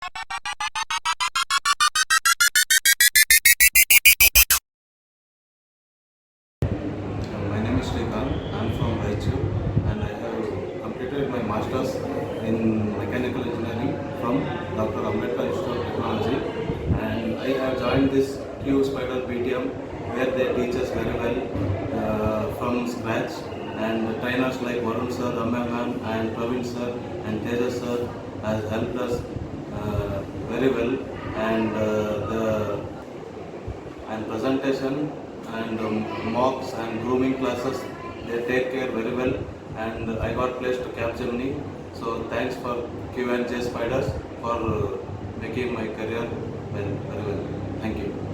My name is Srikanth. I am from Raichur and I have completed my masters in mechanical engineering from Dr. Ambedkar Institute of Technology, and I have joined this Qspider BTM where they teach us very well from scratch, and trainers like Varun sir, Ramya ma'am and Praveen sir and Tejas sir has helped us very well, and and presentation and mocks and grooming classes, they take care very well, and I got placed to Capgemini. So thanks for Q and J Spiders for making my career well, very well. Thank you.